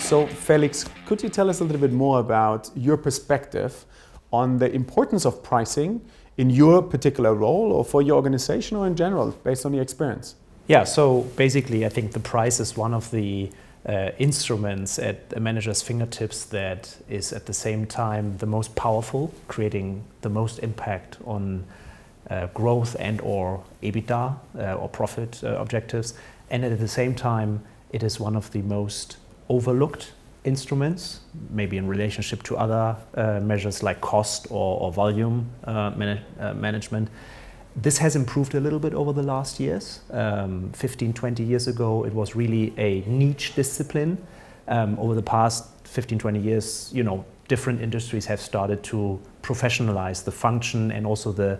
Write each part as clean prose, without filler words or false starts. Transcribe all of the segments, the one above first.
So Felix, could you tell us a little bit more about your perspective on the importance of pricing in your particular role or for your organization or in general, based on your experience? Yeah, so basically I think the price is one of the instruments at a manager's fingertips that is at the same time the most powerful, creating the most impact on growth and or EBITDA or profit objectives. And at the same time, it is one of the most overlooked instruments, maybe in relationship to other measures like cost or volume management. This has improved a little bit over the last years. 15, 20 years ago, it was really a niche discipline. Over the past 15, 20 years, different industries have started to professionalize the function, and also the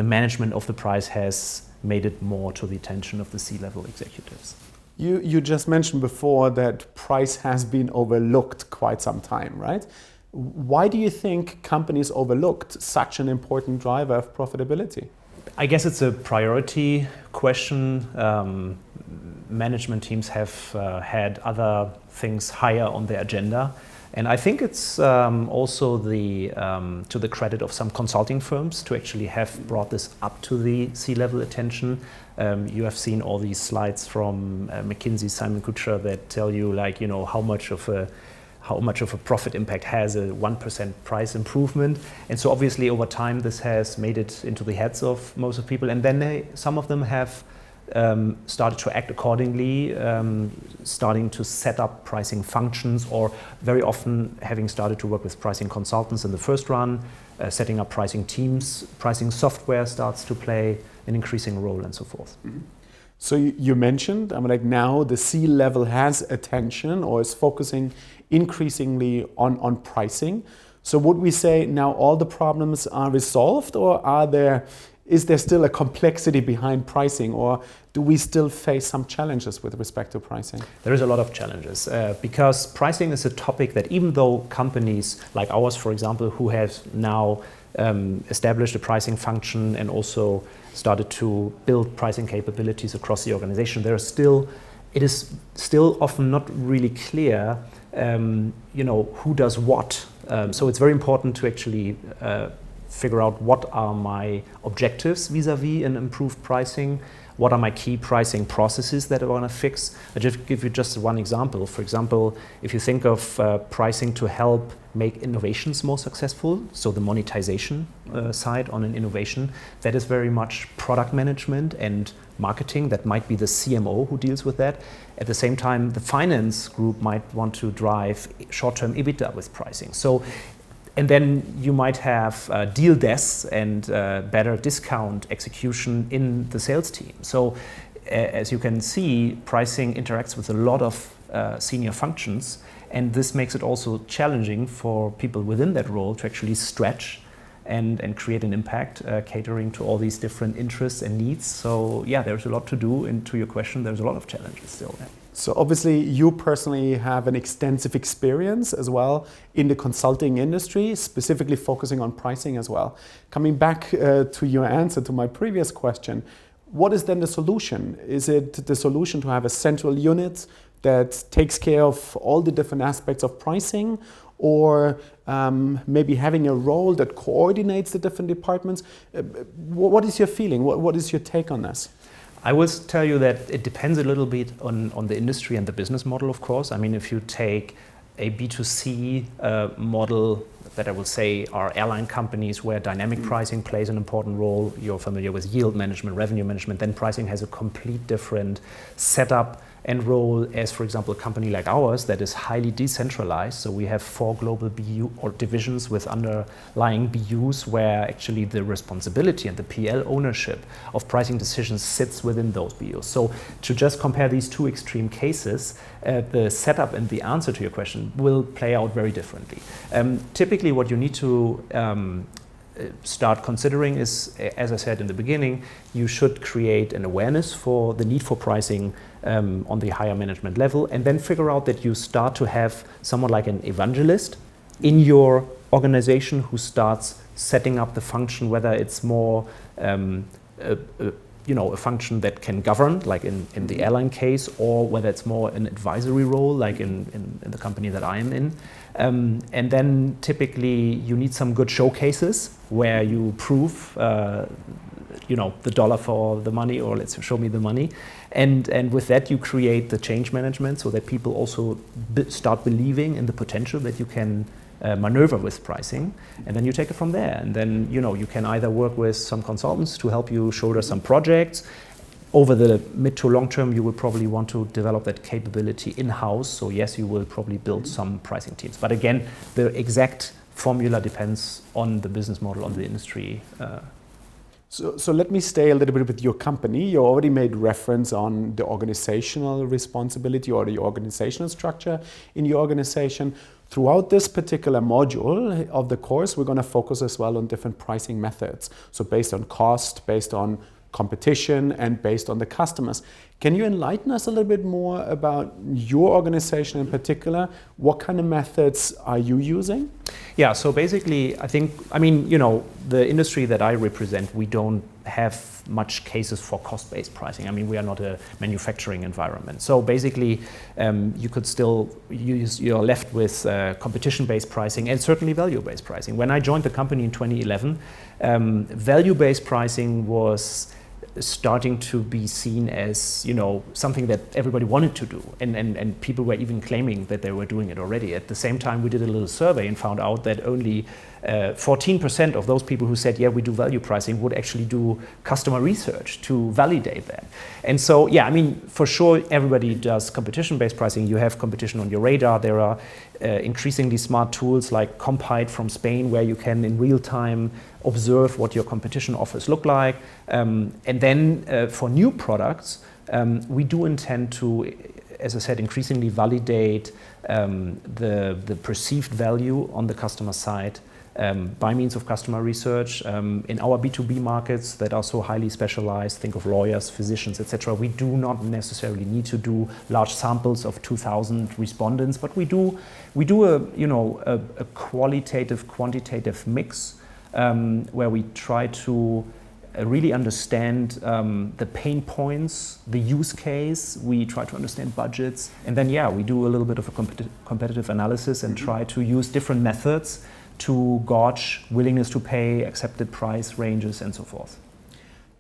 management of the price has made it more to the attention of the C-level executives. You just mentioned before that price has been overlooked quite some time, right? Why do you think companies overlooked such an important driver of profitability? I guess it's a priority question. Management teams have had other things higher on their agenda. And I think it's also to the credit of some consulting firms to actually have brought this up to the C-level attention. You have seen all these slides from McKinsey, Simon Kucher, that tell you how much of a profit impact has a 1% price improvement. And so obviously over time this has made it into the heads of most of people. And then some of them have started to act accordingly, starting to set up pricing functions, or very often having started to work with pricing consultants in the first run, setting up pricing teams. Pricing software starts to play an increasing role, and so forth. Mm-hmm. So you mentioned, now the C-level has attention or is focusing increasingly on pricing. So would we say now all the problems are resolved, or is there still a complexity behind pricing, or do we still face some challenges with respect to pricing? There is a lot of challenges because pricing is a topic that, even though companies like ours, for example, who have now established a pricing function and also started to build pricing capabilities across the organization, it is still often not really clear who does what. So it's very important to actually figure out what are my objectives vis-a-vis an improved pricing, what are my key pricing processes that I want to fix. I'll just give you just one example. For example, if you think of pricing to help make innovations more successful, so the monetization side on an innovation, that is very much product management and marketing. That might be the CMO who deals with that. At the same time, the finance group might want to drive short-term EBITDA with pricing. And then you might have deal desks and better discount execution in the sales team. So as you can see, pricing interacts with a lot of senior functions, and this makes it also challenging for people within that role to actually stretch and create an impact, catering to all these different interests and needs. So yeah, there's a lot to do, and to your question, there's a lot of challenges still. So obviously you personally have an extensive experience as well in the consulting industry, specifically focusing on pricing as well. Coming back to your answer to my previous question, what is then the solution? Is it the solution to have a central unit that takes care of all the different aspects of pricing, or maybe having a role that coordinates the different departments? What is your feeling? What is your take on this? I will tell you that it depends a little bit on the industry and the business model, of course. I mean, if you take a B2C model that I will say are airline companies where dynamic pricing plays an important role, you're familiar with yield management, revenue management, then pricing has a complete different setup and role as, for example, a company like ours that is highly decentralized. So we have 4 global BU or divisions with underlying BUs where actually the responsibility and the PL ownership of pricing decisions sits within those BUs. So to just compare these two extreme cases, the setup and the answer to your question will play out very differently. Typically what you need to start considering is, as I said in the beginning, you should create an awareness for the need for pricing on the higher management level, and then figure out that you start to have someone like an evangelist in your organization who starts setting up the function, whether it's more a function that can govern, like in the airline case, or whether it's more an advisory role, like in the company that I am in. And then typically you need some good showcases where you prove, the dollar for the money, or let's show me the money. And with that you create the change management so that people also start believing in the potential that you can maneuver with pricing, and then you take it from there. And then you can either work with some consultants to help you shoulder some projects. Over the mid to long term, you will probably want to develop that capability in-house. So yes, you will probably build some pricing teams. But again, the exact formula depends on the business model, on the industry. So let me stay a little bit with your company. You already made reference on the organizational responsibility or the organizational structure in your organization. Throughout this particular module of the course, we're going to focus as well on different pricing methods. So based on cost, based on competition, and based on the customers. Can you enlighten us a little bit more about your organization in particular? What kind of methods are you using? Yeah, so basically, the industry that I represent, we don't have much cases for cost-based pricing. We are not a manufacturing environment. So basically, you're left with competition-based pricing and certainly value-based pricing. When I joined the company in 2011, value-based pricing was starting to be seen as something that everybody wanted to do, and people were even claiming that they were doing it already. At the same time, we did a little survey and found out that only 14% of those people who said, yeah, we do value pricing, would actually do customer research to validate that. And so, for sure, everybody does competition-based pricing. You have competition on your radar. There are increasingly smart tools like Compite from Spain, where you can in real time observe what your competition offers look like. And then for new products, we do intend to, as I said, increasingly validate the perceived value on the customer side by means of customer research. In our B2B markets that are so highly specialized, think of lawyers, physicians, etc., we do not necessarily need to do large samples of 2,000 respondents, but we do a qualitative, quantitative mix where we try to really understand the pain points, the use case. We try to understand budgets, and then we do a little bit of a competitive analysis and try to use different methods to gauge willingness to pay, accepted price ranges, and so forth.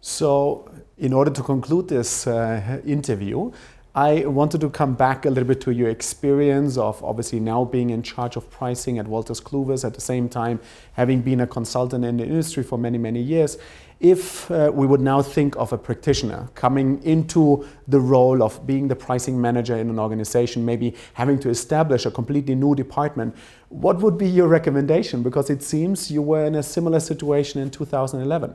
So, in order to conclude this interview, I wanted to come back a little bit to your experience of obviously now being in charge of pricing at Wolters Kluwer, at the same time having been a consultant in the industry for many, many years. If we would now think of a practitioner coming into the role of being the pricing manager in an organization, maybe having to establish a completely new department, what would be your recommendation? Because it seems you were in a similar situation in 2011.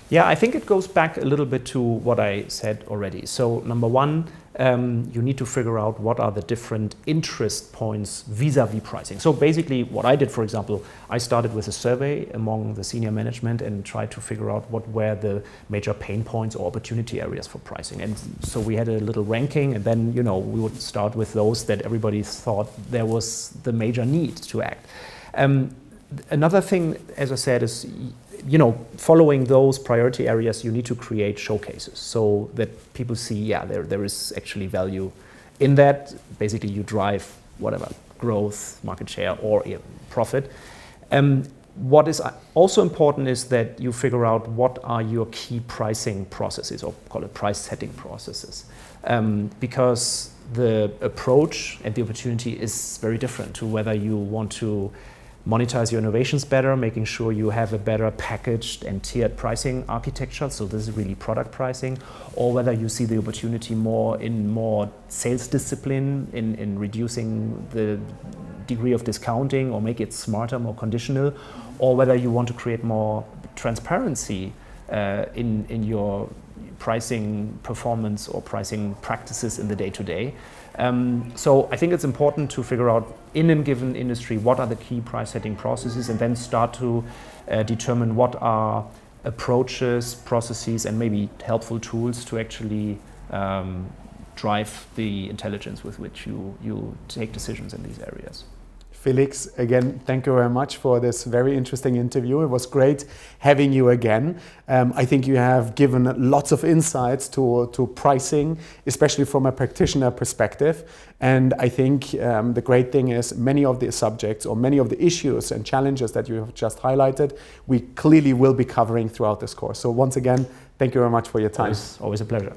Yeah, I think it goes back a little bit to what I said already. So number one, you need to figure out what are the different interest points vis-a-vis pricing. So basically what I did, for example, I started with a survey among the senior management and tried to figure out what were the major pain points or opportunity areas for pricing. And so we had a little ranking, and then we would start with those that everybody thought there was the major need to act. Another thing, as I said, is following those priority areas, you need to create showcases so that people see, there is actually value in that. Basically, you drive whatever, growth, market share, or profit. What is also important is that you figure out what are your key pricing processes, or call it price setting processes. Because the approach and the opportunity is very different to whether you want to monetize your innovations better, making sure you have a better packaged and tiered pricing architecture, so this is really product pricing, or whether you see the opportunity more sales discipline, in reducing the degree of discounting or make it smarter, more conditional, or whether you want to create more transparency in your pricing performance or pricing practices in the day-to-day. So I think it's important to figure out in a given industry what are the key price setting processes, and then start to determine what are approaches, processes, and maybe helpful tools to actually drive the intelligence with which you take decisions in these areas. Felix, again, thank you very much for this very interesting interview. It was great having you again. I think you have given lots of insights to pricing, especially from a practitioner perspective. And I think the great thing is many of the subjects or many of the issues and challenges that you have just highlighted, we clearly will be covering throughout this course. So once again, thank you very much for your time. Always a pleasure.